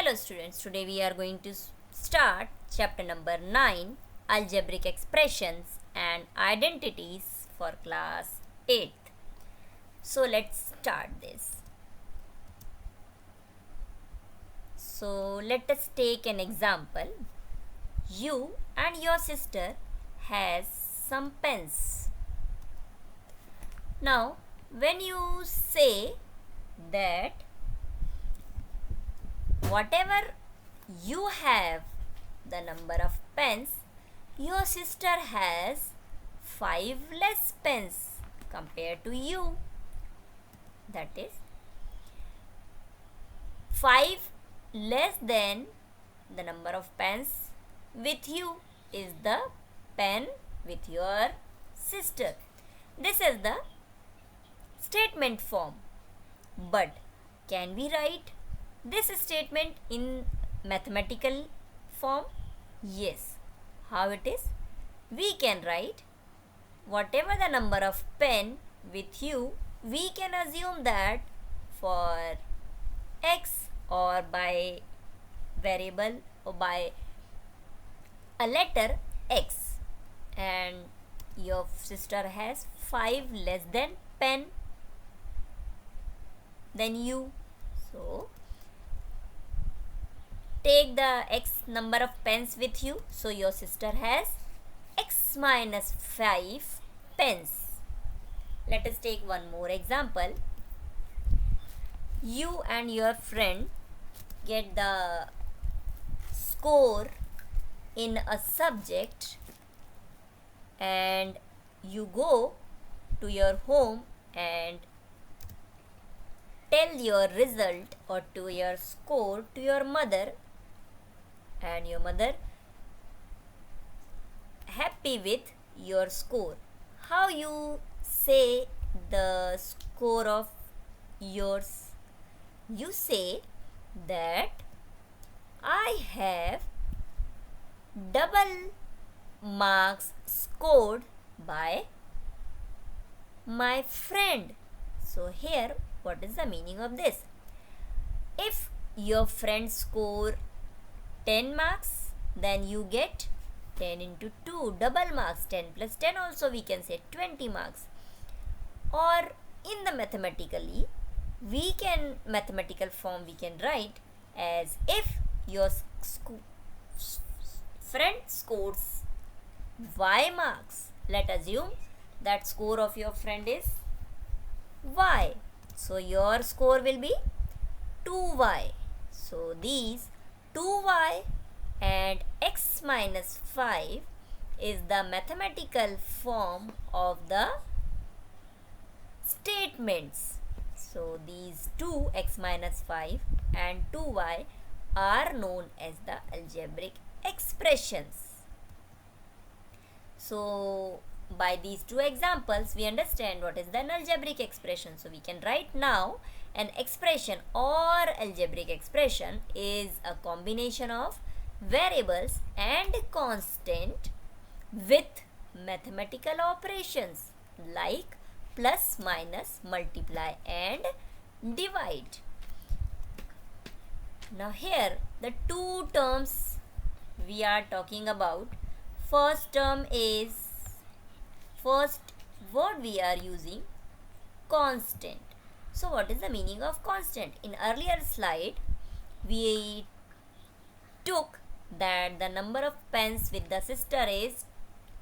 Hello students, today we are going to start chapter number 9, Algebraic Expressions and Identities for class 8th. So let's start this. So let us take an example. You and your sister has some pens. Now when you say that whatever you have the number of pens, your sister has 5 less pens compared to you. That is 5 less than the number of pens with you is the pen with your sister. This is the statement form. But can we write this statement in mathematical form? Yes. How it is? We can write whatever the number of pen with you, we can assume that for x or by variable or by a letter x, and your sister has 5 less than pen than you. So take the x number of pens with you. So your sister has x minus 5 pens. Let us take one more example. You and your friend get the score in a subject and you go to your home and tell your result or to your score to your mother, and your mother happy with your score. How you say the score of yours? You say that I have double marks scored by my friend. So here, what is the meaning of this? If your friend score 10 marks, then you get 10 into 2, double marks. 10 plus 10 also we can say 20 marks. Or in the mathematical form we can write as if your friend scores y marks. Let assume that score of your friend is y. So your score will be 2y. So these 2y and x minus 5 is the mathematical form of the statements. So these 2x minus 5 and 2y are known as the algebraic expressions. So by these two examples we understand what is an algebraic expression. So we can write now an expression or algebraic expression is a combination of variables and constant with mathematical operations like plus, minus, multiply and divide. Now here the two terms we are talking about. First term is, first word we are using, constant. So what is the meaning of constant? In earlier slide we took that the number of pens with the sister is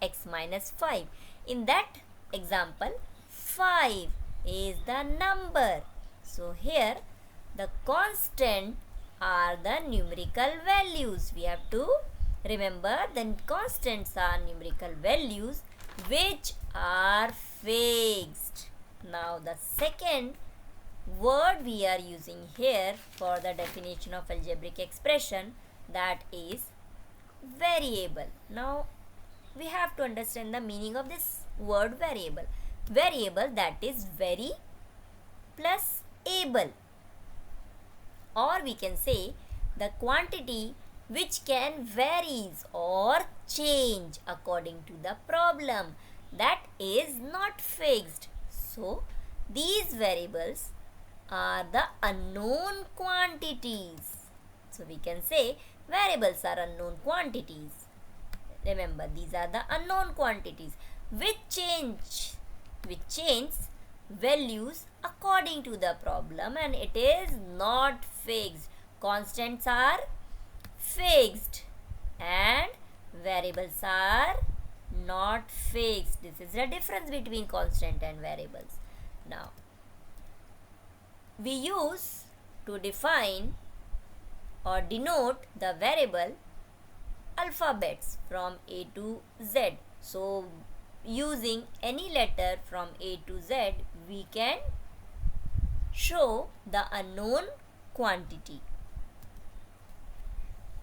x minus 5. In that example 5 is the number. So here the constant are the numerical values. We have to remember the constants are numerical values which are fixed. Now the second word we are using here for the definition of algebraic expression, that is variable. Now we have to understand the meaning of this word variable. Variable, that is very plus able, or we can say the quantity which can varies or change according to the problem, that is not fixed. So these variables are the unknown quantities. So we can say variables are unknown quantities. Remember, these are the unknown quantities which change values according to the problem, and it is not fixed. Constants are fixed and variables are not fixed. This is the difference between constant and variables. Now we use to define or denote the variable alphabets from A to Z. So using any letter from A to Z, we can show the unknown quantity.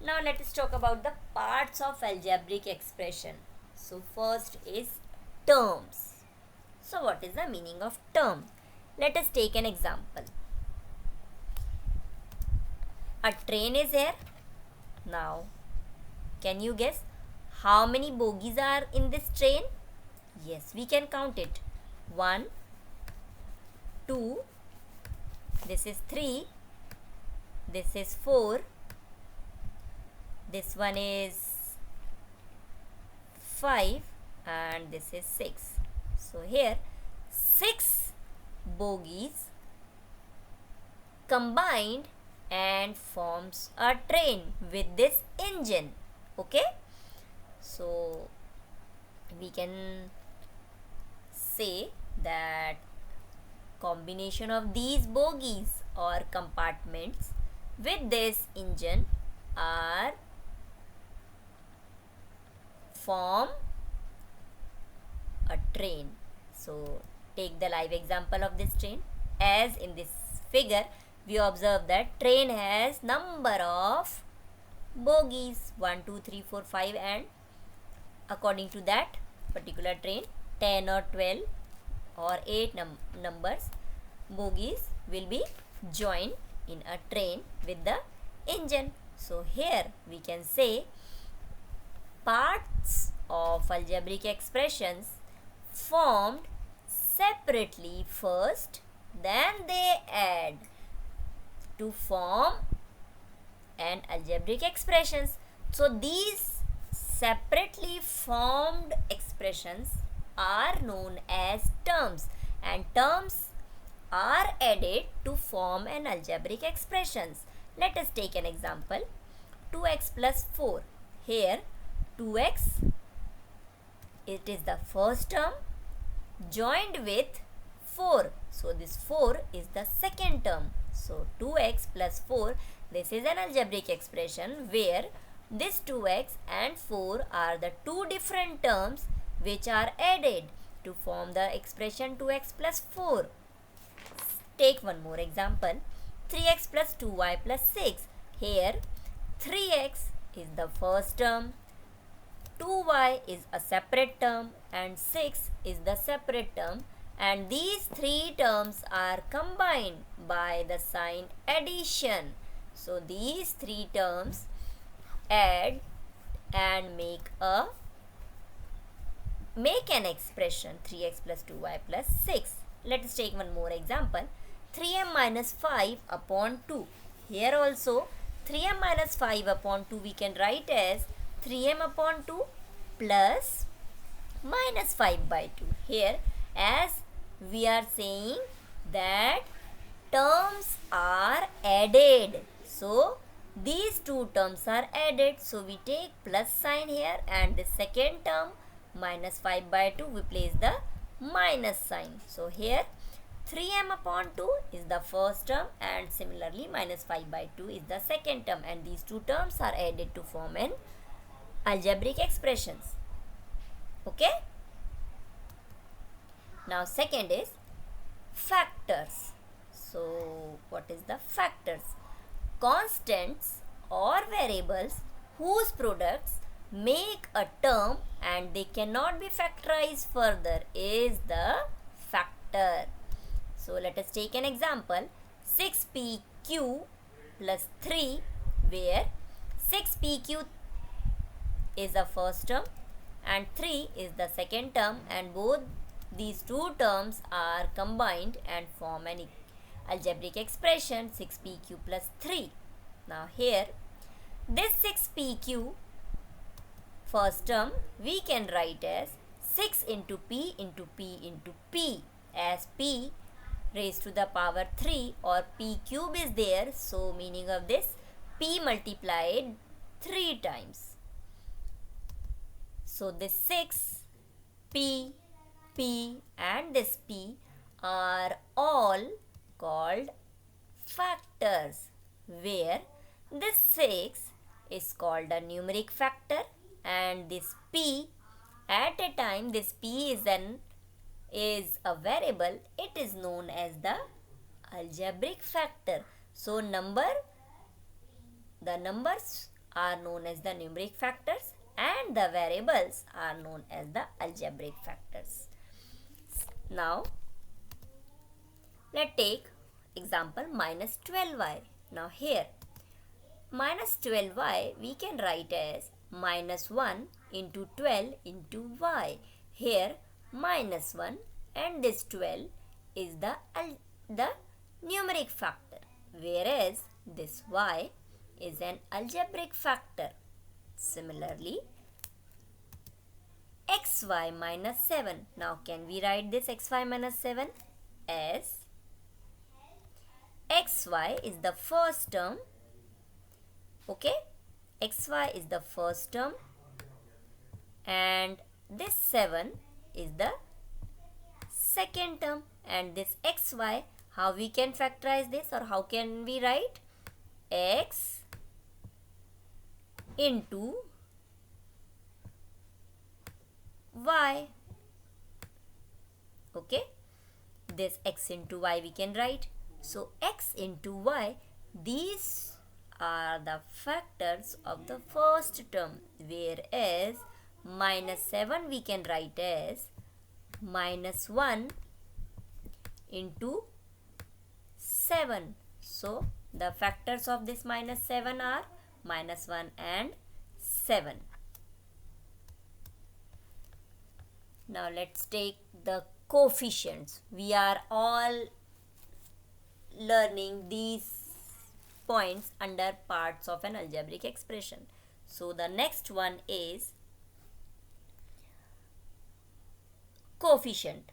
Now let us talk about the parts of algebraic expression. So first is terms. So what is the meaning of term? Let us take an example. A train is here. Now, can you guess how many bogies are in this train? Yes, we can count it. 1, 2, this is 3, this is 4, this one is 5, and this is 6. So here 6 bogies combined and forms a train with this engine. Okay, so we can say that combination of these bogies or compartments with this engine are form a train. So take the live example of this train. As in this figure, we observe that train has number of bogies 1, 2, 3, 4, 5, and according to that particular train 10 or 12 or 8 numbers bogies will be joined in a train with the engine. So here we can say parts of algebraic expressions formed separately first, then they add to form an algebraic expressions. So these separately formed expressions are known as terms, and terms are added to form an algebraic expressions. Let us take an example. 2x plus 4. Here 2x, it is the first term joined with 4. So this 4 is the second term. So 2x plus 4, this is an algebraic expression where this 2x and 4 are the two different terms which are added to form the expression 2x plus 4. Take one more example. 3x plus 2y plus 6. Here 3x is the first term, 2y is a separate term, and 6 is the separate term, and these three terms are combined by the sign addition. So these three terms add and make an expression 3x plus 2y plus 6. Let us take one more example. 3m minus 5 upon 2. Here also 3m minus 5 upon 2 we can write as 3m upon 2 plus minus 5 by 2. Here, as we are saying that terms are added, so these two terms are added, so we take plus sign here, and the second term minus 5 by 2 we place the minus sign. So here 3m upon 2 is the first term, and similarly minus 5 by 2 is the second term, and these two terms are added to form an algebraic expressions. Okay, now second is factors. So what is the factors? Constants or variables whose products make a term and they cannot be factorized further is the factor. So let us take an example. 6pq plus 3, where 6pq is the first term and 3 is the second term, and both these two terms are combined and form an algebraic expression 6pq plus 3. Now here This 6pq first term we can write as 6 into p into p into p, as p raised to the power 3 or p cube is there, so meaning of this, p multiplied 3 times. So this 6, p, p and this p are all called factors, where this 6 is called a numeric factor and this p, at a time this p is a variable, it is known as the algebraic factor. So the numbers are known as the numeric factors and the variables are known as the algebraic factors. Now let's take example minus 12y. Now here minus 12y we can write as minus 1 into 12 into y. Here minus 1 and this 12 is the numeric factor, whereas this y is an algebraic factor. Similarly, xy minus 7. Now can we write this xy minus 7 as xy is the first term, okay, xy is the first term and this 7 is the second term, and this xy, how we can factorize this, or how can we write x into y, okay, this x into y we can write. So x into y, these are the factors of the first term, whereas minus 7 we can write as minus 1 into 7. So the factors of this minus 7 are minus 1 and 7. Now let's take the coefficients. We are all learning these points under parts of an algebraic expression. So the next one is coefficient.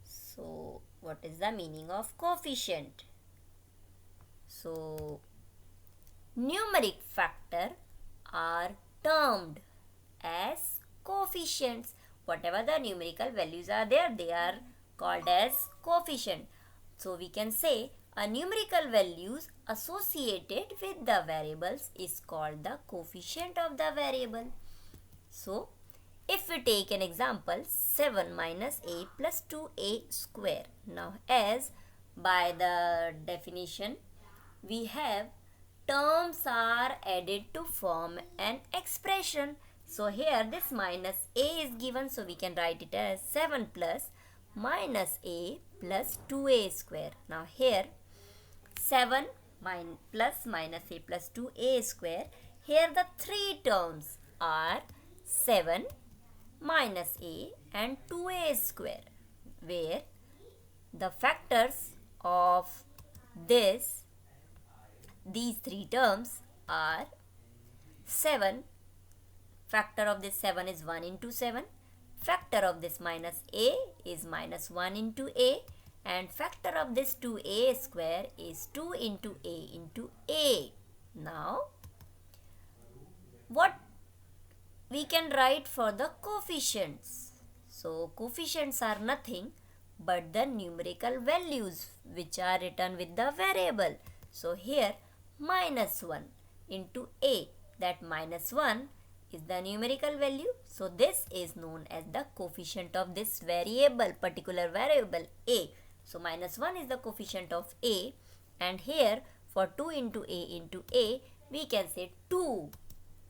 So what is the meaning of coefficient? So numeric factor are termed as coefficients. Whatever the numerical values are there, they are called as coefficient. So we can say a numerical values associated with the variables is called the coefficient of the variable. So if we take an example 7 minus a plus 2a square. Now as by the definition we have terms are added to form an expression. So here this minus a is given, so we can write it as 7 plus minus a plus 2a square. Now here 7 plus minus a plus 2a square. Here the three terms are 7 minus a and 2a square, where the factors of these three terms are 7. Factor of this 7 is 1 into 7. Factor of this minus a is minus 1 into a. And factor of this 2a square is 2 into a into a. Now, what we can write for the coefficients? So, coefficients are nothing but the numerical values which are written with the variable. So, here minus 1 into a, that minus 1 is the numerical value. So, this is known as the coefficient of this variable, particular variable a. So, minus 1 is the coefficient of a, and here for 2 into a, we can say 2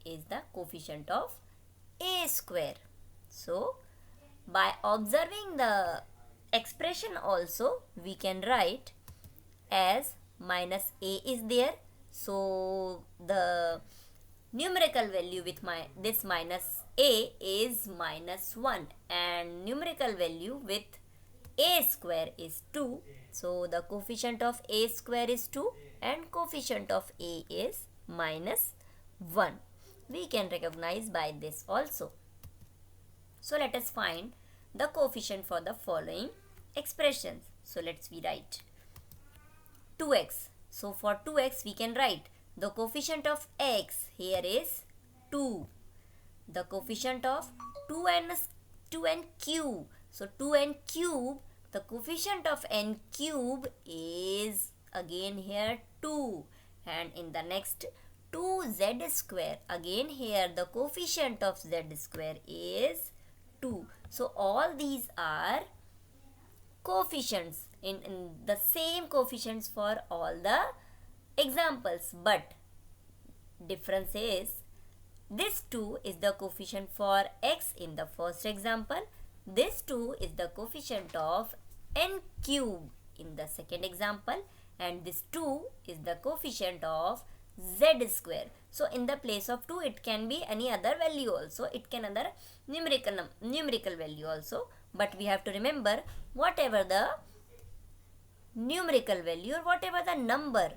is the coefficient of a square. So, by observing the expression also, we can write as minus a is there. So, the numerical value with this minus a is minus 1, and numerical value with a square is 2. So the coefficient of a square is 2 and coefficient of a is minus 1. We can recognize by this also. So let us find the coefficient for the following expressions. So let's we write 2x. So for 2x we can write the coefficient of x here is 2. The coefficient of 2 and cube. So 2 and cube, the coefficient of n cube is again here 2. And in the next 2z square, again here the coefficient of z square is 2. So all these are coefficients in the same coefficients for all the examples, but difference is this 2 is the coefficient for x in the first example, this 2 is the coefficient of n cube in the second example, and this 2 is the coefficient of z square. So in the place of 2 it can be any other value also, it can other numerical value also, but we have to remember whatever the numerical value or whatever the number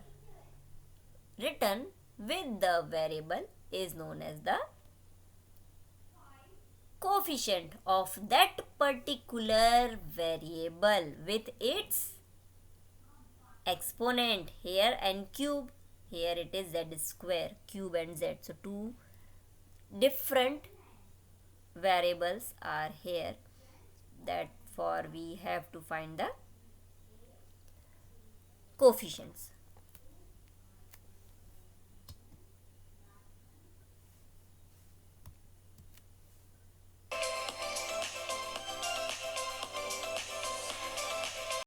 written with the variable is known as the coefficient of that particular variable with its exponent. Here n cube, here it is z square, cube and z. So two different variables are here, that for we have to find the coefficients.